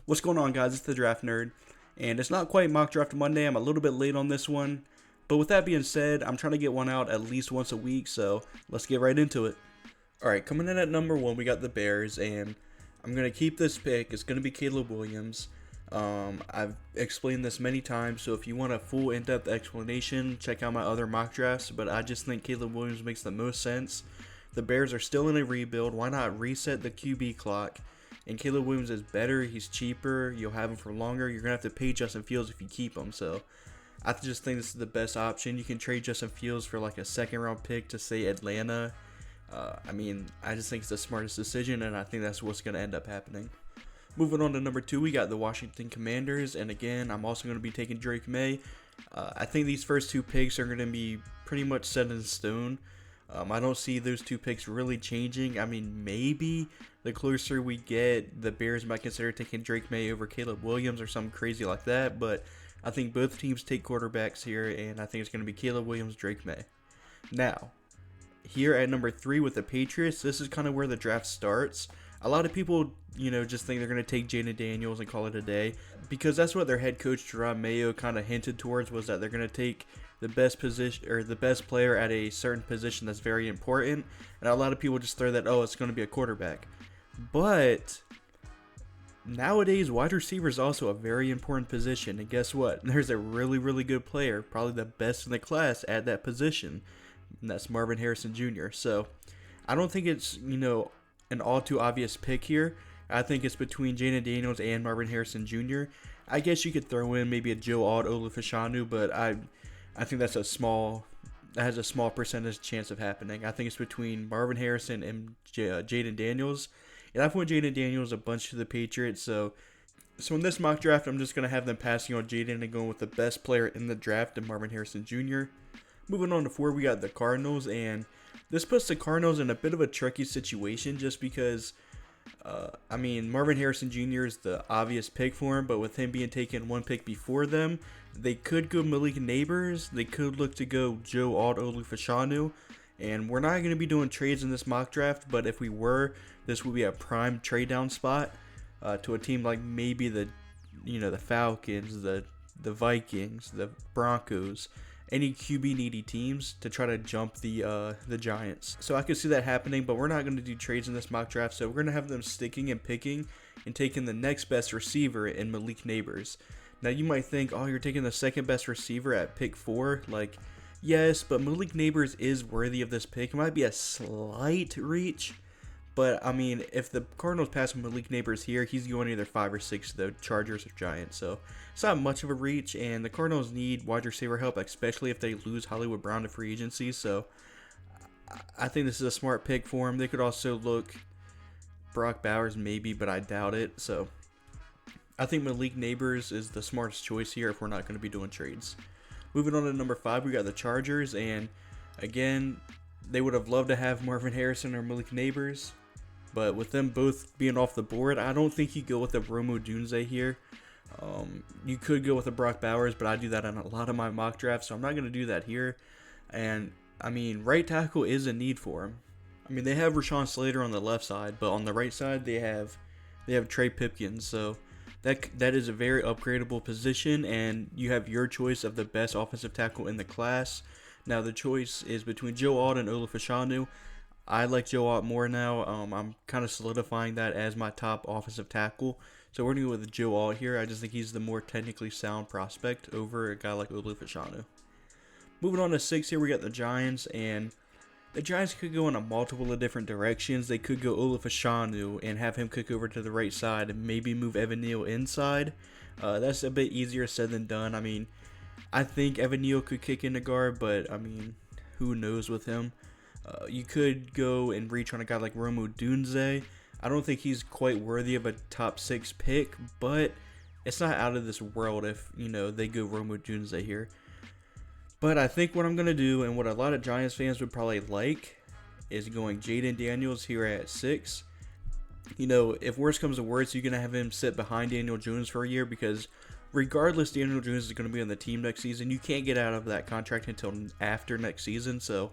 What's going on, guys? It's the Draft Nerd, and it's not quite Mock Draft Monday. I'm a little bit late on this one, but with that being said, I'm trying to get one out at least once a week, so let's get right into it. Alright, coming in at number 1, we got the Bears, and I'm going to keep this pick. It's going to be Caleb Williams. I've explained this many times, so if you want a full in-depth explanation, check out my other mock drafts, but I just think Caleb Williams makes the most sense. The Bears are still in a rebuild. Why not reset the QB clock? And Caleb Williams is better. He's cheaper. You'll have him for longer. You're going to have to pay Justin Fields if you keep him. So I just think this is the best option. You can trade Justin Fields for like a second-round pick to, say, Atlanta. I just think it's the smartest decision, and I think that's what's going to end up happening. Moving on to number 2, we got the Washington Commanders. And again, I'm also going to be taking Drake May. I think these first 2 picks are going to be pretty much set in stone. I don't see those 2 picks really changing. I mean, maybe the closer we get, the Bears might consider taking Drake May over Caleb Williams or something crazy like that. But I think both teams take quarterbacks here, and I think it's going to be Caleb Williams, Drake May. Now, here at number 3 with the Patriots, this is kind of where the draft starts. A lot of people, just think they're going to take Jaden Daniels and call it a day, because that's what their head coach, Jerome Mayo, kind of hinted towards, was that they're going to take the best position or the best player at a certain position that's very important. And a lot of people just throw that, it's going to be a quarterback. But nowadays, wide receiver is also a very important position. And guess what? There's a really, really good player, probably the best in the class at that position. And that's Marvin Harrison Jr. So I don't think it's, an all too obvious pick here. I think it's between Jaden Daniels and Marvin Harrison Jr. I guess you could throw in maybe a Joe Olufashanu, but I think that has a small percentage chance of happening. I think it's between Marvin Harrison and Jaden Daniels. And I've won Jaden Daniels a bunch to the Patriots. So in this mock draft, I'm just going to have them passing on Jaden and going with the best player in the draft, and Marvin Harrison Jr. Moving on to 4, we got the Cardinals. And this puts the Cardinals in a bit of a tricky situation just because, Marvin Harrison Jr. is the obvious pick for him, but with him being taken 1 pick before them, they could go Malik Neighbors. They could look to go Joe Olufashanu. And we're not going to be doing trades in this mock draft, but if we were, this would be a prime trade down spot to a team like maybe the Falcons, the Vikings, the Broncos, any QB needy teams to try to jump the Giants. So I could see that happening, but we're not going to do trades in this mock draft. So we're going to have them sticking and picking and taking the next best receiver in Malik Neighbors. Now you might think, you're taking the second best receiver at pick 4. Like, yes, but Malik Neighbors is worthy of this pick. It might be a slight reach, but if the Cardinals pass Malik Neighbors here, he's going either 5 or 6 to the Chargers or Giants. So it's not much of a reach, and the Cardinals need wide receiver help, especially if they lose Hollywood Brown to free agency. So I think this is a smart pick for him. They could also look Brock Bowers maybe, but I doubt it. So I think Malik Neighbors is the smartest choice here if we're not going to be doing trades. Moving on to number 5, we got the Chargers, and again, they would have loved to have Marvin Harrison or Malik Neighbors, but with them both being off the board, I don't think you go with a Rome Odunze here. You could go with a Brock Bowers, but I do that on a lot of my mock drafts, so I'm not going to do that here. And right tackle is a need for him. They have Rashawn Slater on the left side, but on the right side they have Trey Pipkins, so that is a very upgradable position, and you have your choice of the best offensive tackle in the class. Now the choice is between Joe Alt and Olufashanu. I like Joe Alt more now. I'm kind of solidifying that as my top offensive tackle. So we're going to go with Joe Alt here. I just think he's the more technically sound prospect over a guy like Olufashanu. Moving on to 6 here, we got the Giants, and the Giants could go in a multiple of different directions. They could go Olufashanu and have him kick over to the right side and maybe move Evan Neal inside. That's a bit easier said than done. I think Evan Neal could kick into guard, but who knows with him. You could go and reach on a guy like Rome Odunze. I don't think he's quite worthy of a top 6 pick, but it's not out of this world if, they go Rome Odunze here. But I think what I'm going to do, and what a lot of Giants fans would probably like, is going Jaden Daniels here at 6. If worse comes to worse, you're going to have him sit behind Daniel Jones for a year, because regardless, Daniel Jones is going to be on the team next season. You can't get out of that contract until after next season, so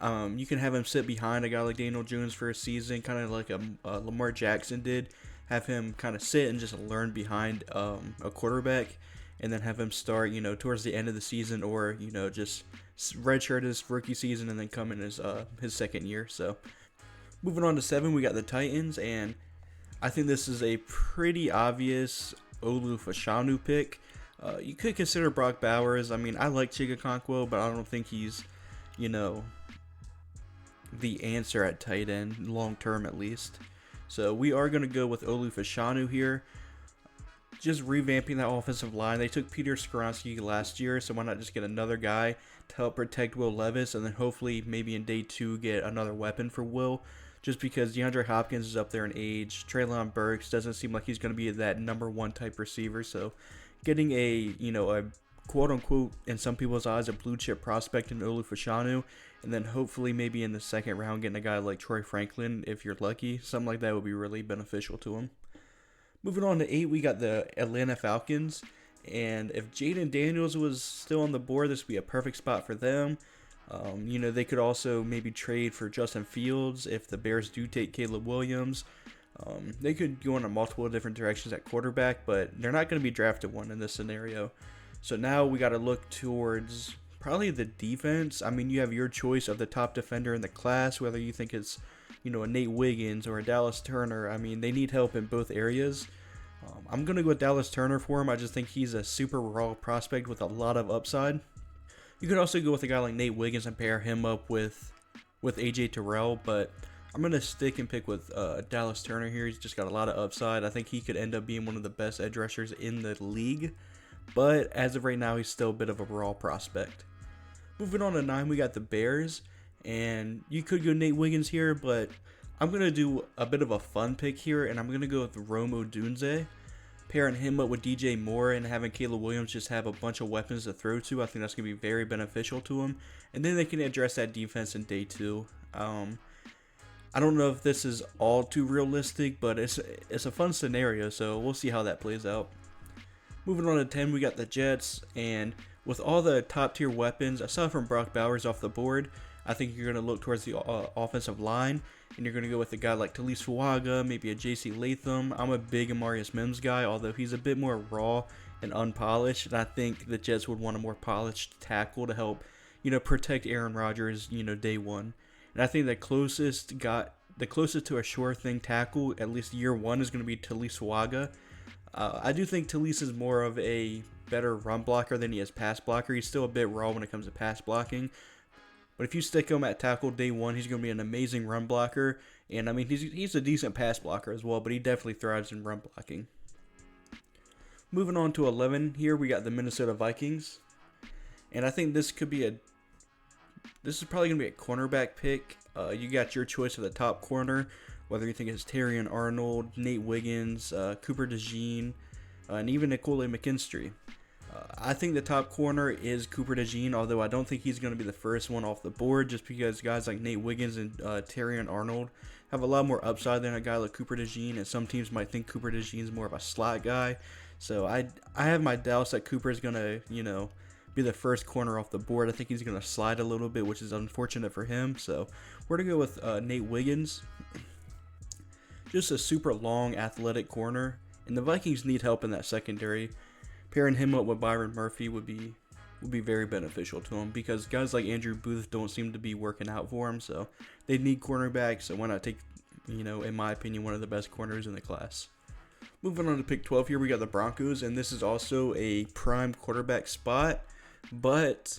you can have him sit behind a guy like Daniel Jones for a season, kind of like a Lamar Jackson did. have him kind of sit and just learn behind a quarterback, and then have him start, towards the end of the season, or just redshirt his rookie season and then come in his second year. So moving on to 7, we got the Titans, and I think this is a pretty obvious Olu Fashanu pick. You could consider Brock Bowers. I mean, I like Chigakonkwo, but I don't think he's, the answer at tight end, long term at least. So we are going to go with Olu Fashanu here. Just revamping that offensive line. They took Peter Skoronski last year, so why not just get another guy to help protect Will Levis, and then hopefully maybe in day 2 get another weapon for Will. Just because DeAndre Hopkins is up there in age, Treylon Burks doesn't seem like he's going to be that number 1 type receiver. So getting a quote unquote, in some people's eyes, a blue chip prospect in Olu Fashanu, and then hopefully maybe in the second round getting a guy like Troy Franklin, if you're lucky, something like that would be really beneficial to him. Moving on to 8, we got the Atlanta Falcons, and if Jaden Daniels was still on the board, this would be a perfect spot for them. They could also maybe trade for Justin Fields if the Bears do take Caleb Williams. They could go in multiple different directions at quarterback, but they're not going to be drafted one in this scenario. So now we got to look towards probably the defense. I mean, you have your choice of the top defender in the class, whether you think it's, a Nate Wiggins or a Dallas Turner. I mean, they need help in both areas. I'm going to go with Dallas Turner for him. I just think he's a super raw prospect with a lot of upside. You could also go with a guy like Nate Wiggins and pair him up with AJ Terrell, but I'm going to stick and pick with Dallas Turner here. He's just got a lot of upside. I think he could end up being one of the best edge rushers in the league, but as of right now, he's still a bit of a raw prospect. Moving on to 9, we got the Bears, and you could go Nate Wiggins here, but I'm going to do a bit of a fun pick here, and I'm going to go with Rome Odunze, pairing him up with DJ Moore and having Caleb Williams just have a bunch of weapons to throw to. I think that's going to be very beneficial to him, and then they can address that defense in day 2. I don't know if this is all too realistic, but it's a fun scenario, so we'll see how that plays out. Moving on to 10, we got the Jets, and with all the top tier weapons, aside from Brock Bowers off the board, I think you're going to look towards the offensive line, and you're going to go with a guy like Talise Fuaga, maybe a J.C. Latham. I'm a big Amarius Mims guy, although he's a bit more raw and unpolished, and I think the Jets would want a more polished tackle to help, protect Aaron Rodgers, day 1. And I think the closest to a sure thing tackle, at least year 1, is going to be Talise Fuaga. I do think Talise is more of a better run blocker than he is pass blocker. He's still a bit raw when it comes to pass blocking. But if you stick him at tackle day 1, he's going to be an amazing run blocker. And I mean, he's a decent pass blocker as well, but he definitely thrives in run blocking. Moving on to 11, here we got the Minnesota Vikings. And I think this is probably going to be a cornerback pick. You got your choice of the top corner, whether you think it's Terrion Arnold, Nate Wiggins, Cooper DeJean, and even Nicole McKinstry. I think the top corner is Cooper DeJean, although I don't think he's going to be the first one off the board, just because guys like Nate Wiggins and Terrion Arnold have a lot more upside than a guy like Cooper DeJean, and some teams might think Cooper DeJean is more of a slot guy. So I have my doubts that Cooper is going to, be the first corner off the board. I think he's going to slide a little bit, which is unfortunate for him. So we're going to go with Nate Wiggins. Just a super long, athletic corner, and the Vikings need help in that secondary. Pairing him up with Byron Murphy would be very beneficial to him, because guys like Andrew Booth don't seem to be working out for him, so they need cornerbacks. So why not take, in my opinion, one of the best corners in the class. Moving on to pick 12 here, we got the Broncos, and this is also a prime quarterback spot, but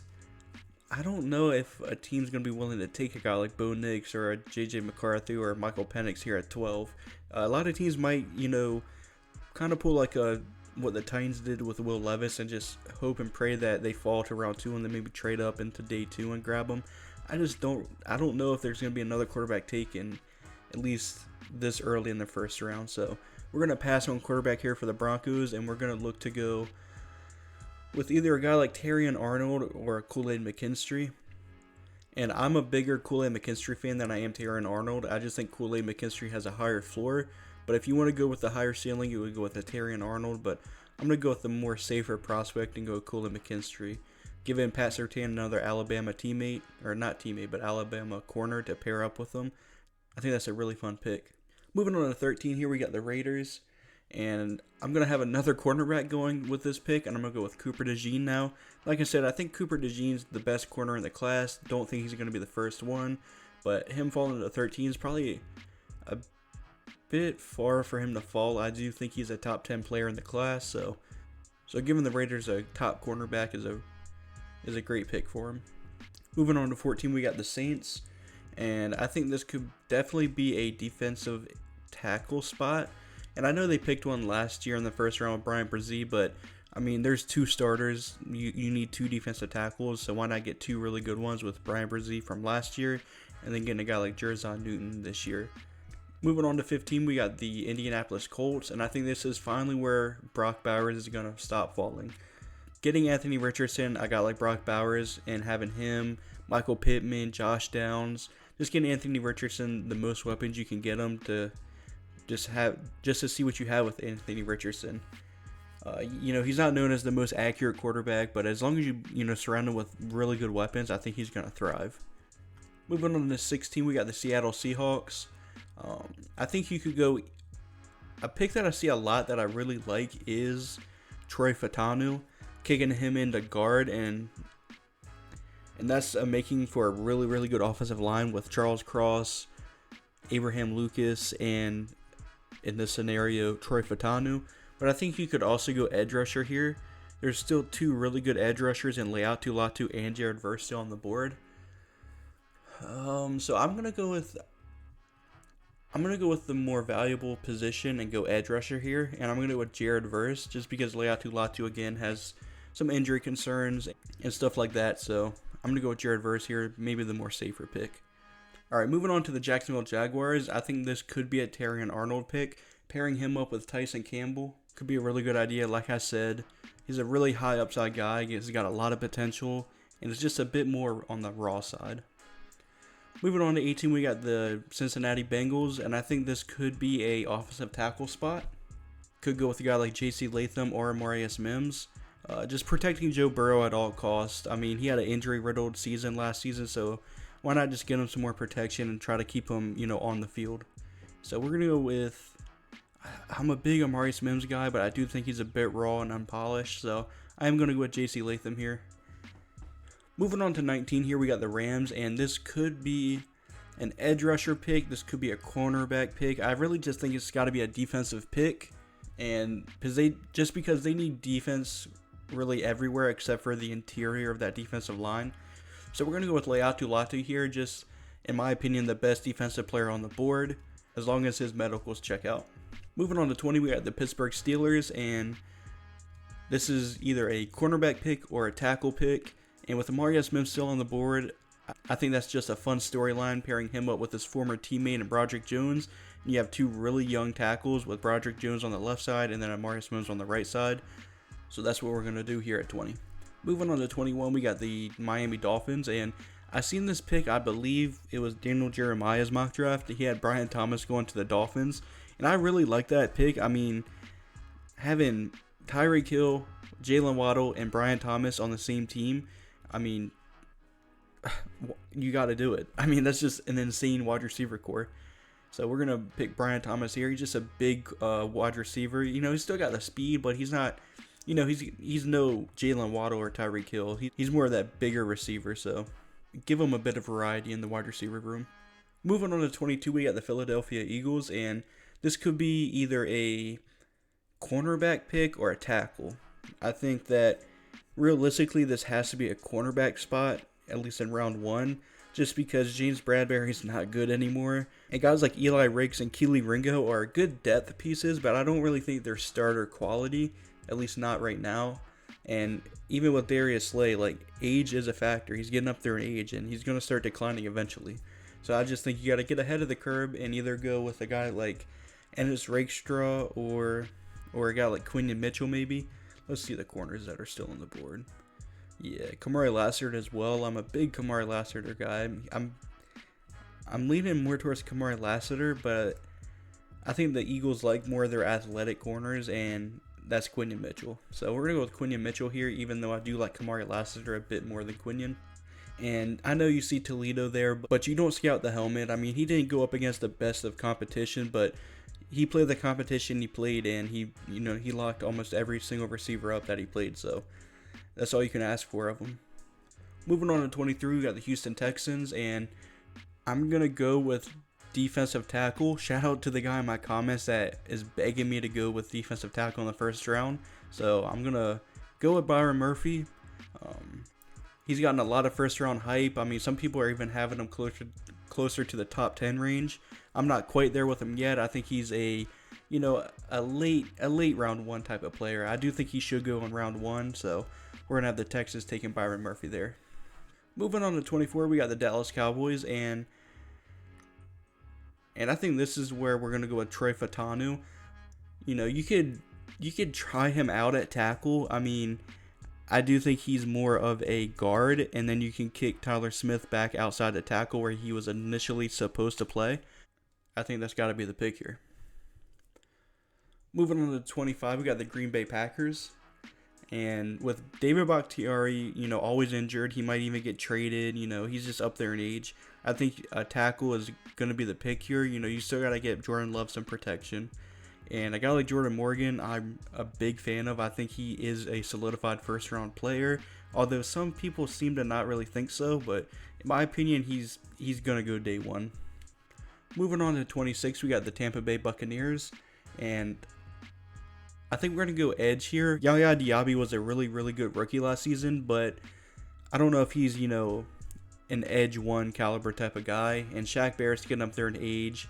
I don't know if a team's going to be willing to take a guy like Bo Nix or a J.J. McCarthy or Michael Penix here at 12. A lot of teams might, kind of pull like what the Titans did with Will Levis and just hope and pray that they fall to round 2 and then maybe trade up into day 2 and grab them. I don't know if there's going to be another quarterback taken at least this early in the first round. So we're going to pass on quarterback here for the Broncos, and we're going to look to go with either a guy like Terrion Arnold or Kool-Aid McKinstry. And I'm a bigger Kool-Aid McKinstry fan than I am Terrion Arnold. I just think Kool-Aid McKinstry has a higher floor. But if you want to go with the higher ceiling, you would go with a Terrion Arnold. But I'm going to go with the more safer prospect and go Kool-Aid McKinstry. Giving Pat Surtain another Alabama teammate, or not teammate, but Alabama corner to pair up with him. I think that's a really fun pick. Moving on to 13 here, we got the Raiders. And I'm going to have another cornerback going with this pick, and I'm going to go with Cooper DeJean now. Like I said, I think Cooper DeJean's the best corner in the class. Don't think he's going to be the first one, but him falling to 13 is probably a bit far for him to fall. I do think he's a top 10 player in the class, so giving the Raiders a top cornerback is a great pick for him. Moving on to 14, we got the Saints, and I think this could definitely be a defensive tackle spot. And I know they picked one last year in the first round with Brian Brzee, but I mean, there's 2 starters. You need 2 defensive tackles, so why not get 2 really good ones with Brian Brzee from last year, and then getting a guy like Jerzon Newton this year. Moving on to 15, we got the Indianapolis Colts, and I think this is finally where Brock Bowers is going to stop falling. Getting Anthony Richardson, I got like Brock Bowers, and having him, Michael Pittman, Josh Downs, just getting Anthony Richardson the most weapons you can get him to just to see what you have with Anthony Richardson. He's not known as the most accurate quarterback, but as long as you surround him with really good weapons, I think he's going to thrive. Moving on to 16, we got the Seattle Seahawks. I think you could go. A pick that I see a lot that I really like is Troy Fautanu, kicking him into guard, and that's making for a really, really good offensive line with Charles Cross, Abraham Lucas, and in this scenario, Troy Fautanu. But I think you could also go edge rusher here. There's still 2 really good edge rushers in Leatu Latu and Jared Verse still on the board. So I'm gonna go with the more valuable position and go edge rusher here, and I'm gonna go with Jared Verse just because Leatu Latu again has some injury concerns and stuff like that. So I'm gonna go with Jared Verse here, maybe the more safer pick. Alright, moving on to the Jacksonville Jaguars. I think this could be a Terrion Arnold pick. Pairing him up with Tyson Campbell could be a really good idea. Like I said, he's a really high upside guy. He's got a lot of potential, and it's just a bit more on the raw side. Moving on to 18, we got the Cincinnati Bengals, and I think this could be a offensive tackle spot. Could go with a guy like J.C. Latham or Amarius Mims. Just protecting Joe Burrow at all costs. I mean, he had an injury-riddled season last season, so why not just get him some more protection and try to keep him, on the field? So we're going to go with, I'm a big Amarius Mims guy, but I do think he's a bit raw and unpolished, so I'm going to go with J.C. Latham here. Moving on to 19 here, we got the Rams, and this could be an edge rusher pick. This could be a cornerback pick. I really just think it's got to be a defensive pick, and because they need defense really everywhere except for the interior of that defensive line. So we're going to go with Leatu Latu here, just in my opinion the best defensive player on the board as long as his medicals check out. Moving on to 20, we got the Pittsburgh Steelers, and this is either a cornerback pick or a tackle pick. And with Amarius Mims still on the board, I think that's just a fun storyline, pairing him up with his former teammate and Broderick Jones. And you have 2 really young tackles with Broderick Jones on the left side and then Amarius Mims on the right side. So that's what we're going to do here at 20. Moving on to 21, we got the Miami Dolphins, and I seen this pick, I believe it was Daniel Jeremiah's mock draft. He had Brian Thomas going to the Dolphins, and I really like that pick. I mean, having Tyreek Hill, Jalen Waddle, and Brian Thomas on the same team, I mean, you got to do it. I mean, that's just an insane wide receiver core. So we're going to pick Brian Thomas here. He's just a big wide receiver. He's still got the speed, but he's not, he's no Jalen Waddle or Tyreek Hill. He's more of that bigger receiver, so give him a bit of variety in the wide receiver room. Moving on to 22, we got the Philadelphia Eagles, and this could be either a cornerback pick or a tackle. I think that realistically this has to be a cornerback spot, at least in round 1, just because James Bradbury's not good anymore. And guys like Eli Ricks and Keely Ringo are good depth pieces, but I don't really think they're starter quality, at least not right now. And even with Darius Slay, age is a factor. He's getting up there in age, and he's going to start declining eventually. So I just think you got to get ahead of the curve and either go with a guy like Ennis Rakestraw or a guy like Quinyon Mitchell maybe. Let's see the corners that are still on the board. Yeah, Kamari Lassard as well. I'm a big Kamari Lassard guy. I'm leaning more towards Kamari Lassard, but I think the Eagles like more of their athletic corners, and that's Quinyon Mitchell. So we're going to go with Quinyon Mitchell here, even though I do like Kamari Lassard a bit more than Quinyon. And I know you see Toledo there, but you don't scout the helmet. I mean, he didn't go up against the best of competition, but he played the competition he played in. He locked almost every single receiver up that he played. So that's all you can ask for of him. Moving on to 23, we got the Houston Texans, and I'm gonna go with defensive tackle. Shout out to the guy in my comments that is begging me to go with defensive tackle in the first round. So I'm gonna go with Byron Murphy. He's gotten a lot of first round hype. I mean, some people are even having him closer to the top 10 range. I'm not quite there with him yet. I think he's a late round 1 type of player. I do think he should go in round 1. So we're gonna have the Texans taking Byron Murphy there. Moving on to 24, we got the Dallas Cowboys, and I think this is where we're gonna go with Troy Fautanu. You could try him out at tackle. I mean, I do think he's more of a guard, and then you can kick Tyler Smith back outside the tackle where he was initially supposed to play. I think that's got to be the pick here. Moving on to 25, we got the Green Bay Packers. And with David Bakhtiari, always injured, he might even get traded. He's just up there in age. I think a tackle is going to be the pick here. You still got to get Jordan Love some protection. And a guy like Jordan Morgan, I'm a big fan of. I think he is a solidified first-round player, although some people seem to not really think so. But in my opinion, he's going to go day 1. Moving on to 26, we got the Tampa Bay Buccaneers. And I think we're going to go edge here. Yaya Diaby was a really, really good rookie last season, but I don't know if he's, an edge 1 caliber type of guy. And Shaq Barrett's getting up there in age.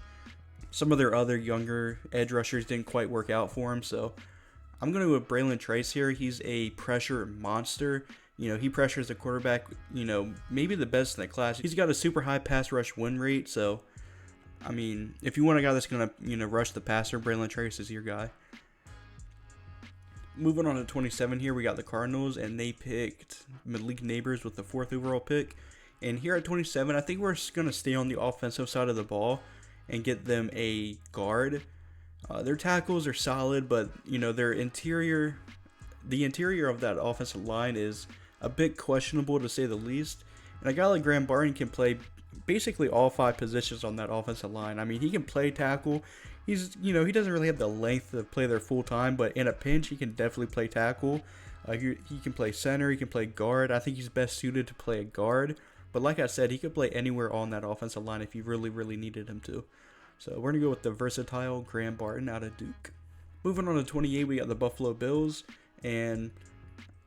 Some of their other younger edge rushers didn't quite work out for him, so I'm going to go with Braylon Trice here. He's a pressure monster. He pressures the quarterback, maybe the best in the class. He's got a super high pass rush win rate, so, I mean, if you want a guy that's going to, rush the passer, Braylon Trice is your guy. Moving on to 27 here, we got the Cardinals, and they picked Malik Neighbors with the 4th overall pick. And here at 27, I think we're just going to stay on the offensive side of the ball and get them a guard. Their tackles are solid, but their interior, the interior of that offensive line is a bit questionable to say the least. And a guy like Graham Barton can play basically all 5 positions on that offensive line. I mean, he can play tackle. He's he doesn't really have the length to play there full time, but in a pinch he can definitely play tackle. He can play center. He can play guard. I think he's best suited to play a guard. But like I said, he could play anywhere on that offensive line if you really, really needed him to. So we're going to go with the versatile Graham Barton out of Duke. Moving on to 28, we got the Buffalo Bills. And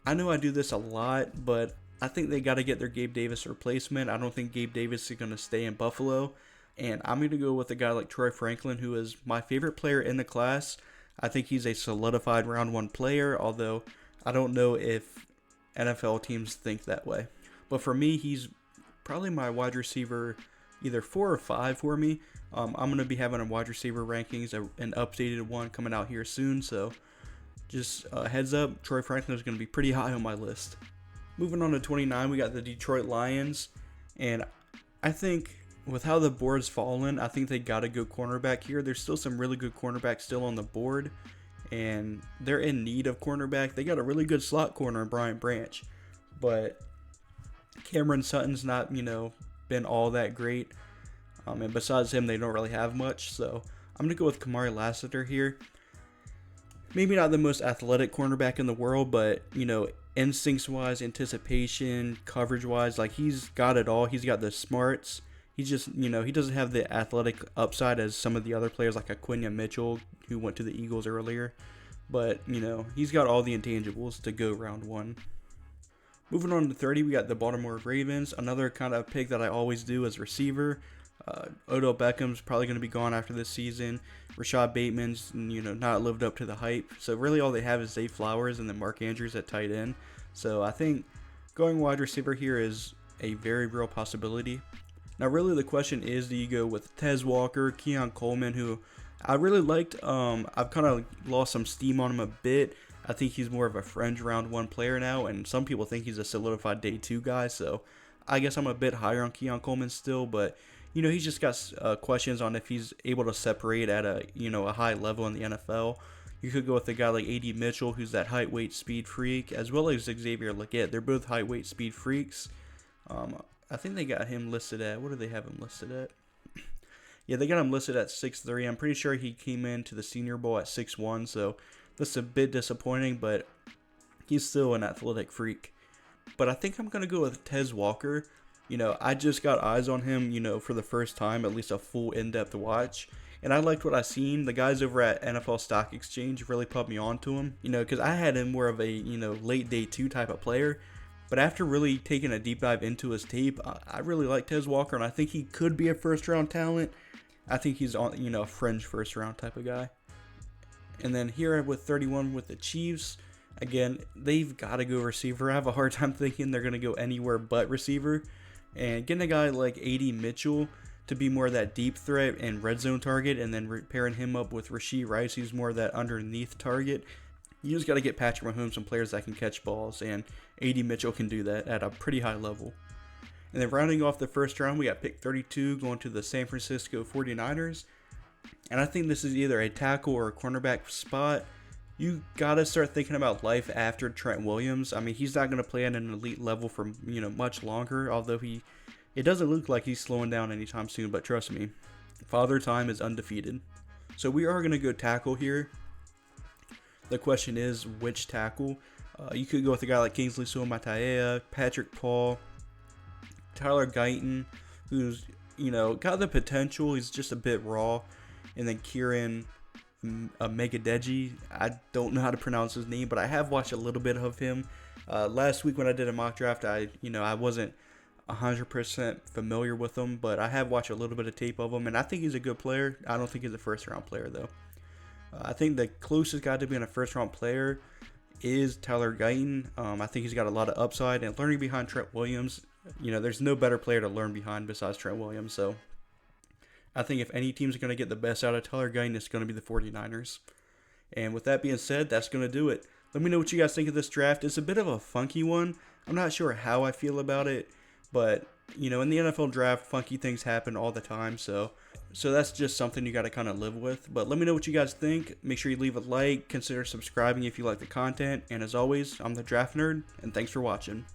I know I do this a lot, but I think they got to get their Gabe Davis replacement. I don't think Gabe Davis is going to stay in Buffalo. And I'm going to go with a guy like Troy Franklin, who is my favorite player in the class. I think he's a solidified round 1 player, although I don't know if NFL teams think that way. But for me, he's probably my wide receiver, either 4 or 5 for me. I'm going to be having a wide receiver rankings, an updated one coming out here soon. So just heads up, Troy Franklin is going to be pretty high on my list. Moving on to 29, we got the Detroit Lions. And I think with how the board's fallen, I think they got to go cornerback here. There's still some really good cornerbacks still on the board. And they're in need of cornerback. They got a really good slot corner in Brian Branch. But Cameron Sutton's not, been all that great. And besides him, they don't really have much. So I'm going to go with Kamari Lassiter here. Maybe not the most athletic cornerback in the world, but, instincts-wise, anticipation, coverage-wise, like he's got it all. He's got the smarts. He's just, he doesn't have the athletic upside as some of the other players like Aquinia Mitchell, who went to the Eagles earlier. But, he's got all the intangibles to go round 1. Moving on to 30, we got the Baltimore Ravens. Another kind of pick that I always do as receiver. Odell Beckham's probably going to be gone after this season. Rashad Bateman's, not lived up to the hype. So really all they have is Zay Flowers and then Mark Andrews at tight end. So I think going wide receiver here is a very real possibility. Now really the question is, do you go with Tez Walker, Keon Coleman, who I really liked. I've kind of lost some steam on him a bit. I think he's more of a fringe round 1 player now, and some people think he's a solidified day 2 guy. So I guess I'm a bit higher on Keon Coleman still, but he's just got questions on if he's able to separate at a high level in the NFL. You could go with a guy like A.D. Mitchell, who's that height, weight, speed freak, as well as Xavier Legette. They're both height, weight, speed freaks. I think they got him listed at, what do they have him listed at? Yeah, they got him listed at 6'3". I'm pretty sure he came into the Senior Bowl at 6'1", so that's a bit disappointing, but he's still an athletic freak. But I think I'm going to go with Tez Walker. I just got eyes on him, for the first time, at least a full in-depth watch. And I liked what I seen. The guys over at NFL Stock Exchange really put me onto him, because I had him more of a, late day 2 type of player. But after really taking a deep dive into his tape, I really like Tez Walker, and I think he could be a first-round talent. I think he's on, a fringe first-round type of guy. And then here with 31 with the Chiefs, again, they've got to go receiver. I have a hard time thinking they're going to go anywhere but receiver. And getting a guy like A.D. Mitchell to be more of that deep threat and red zone target, and then pairing him up with Rashee Rice, who's more of that underneath target. You just got to get Patrick Mahomes some players that can catch balls, and A.D. Mitchell can do that at a pretty high level. And then rounding off the first round, we got pick 32 going to the San Francisco 49ers. And I think this is either a tackle or a cornerback spot. You got to start thinking about life after Trent Williams. I mean, he's not going to play at an elite level for, much longer, although it doesn't look like he's slowing down anytime soon, but trust me, Father Time is undefeated. So we are going to go tackle here. The question is, which tackle? You could go with a guy like Kingsley Suamataia, Patrick Paul, Tyler Guyton, who's, got the potential. He's just a bit raw. And then Kieran Megadeji. I don't know how to pronounce his name, but I have watched a little bit of him. Last week when I did a mock draft, I wasn't 100% familiar with him, but I have watched a little bit of tape of him, and I think he's a good player. I don't think he's a first-round player, though. I think the closest guy to being a first-round player is Tyler Guyton. I think he's got a lot of upside, and learning behind Trent Williams, there's no better player to learn behind besides Trent Williams, so I think if any team's going to get the best out of Tyler Guyton, it's going to be the 49ers. And with that being said, that's going to do it. Let me know what you guys think of this draft. It's a bit of a funky one. I'm not sure how I feel about it, but, in the NFL draft, funky things happen all the time, so that's just something you got to kind of live with. But let me know what you guys think. Make sure you leave a like, consider subscribing if you like the content, and as always, I'm the Draft Nerd, and thanks for watching.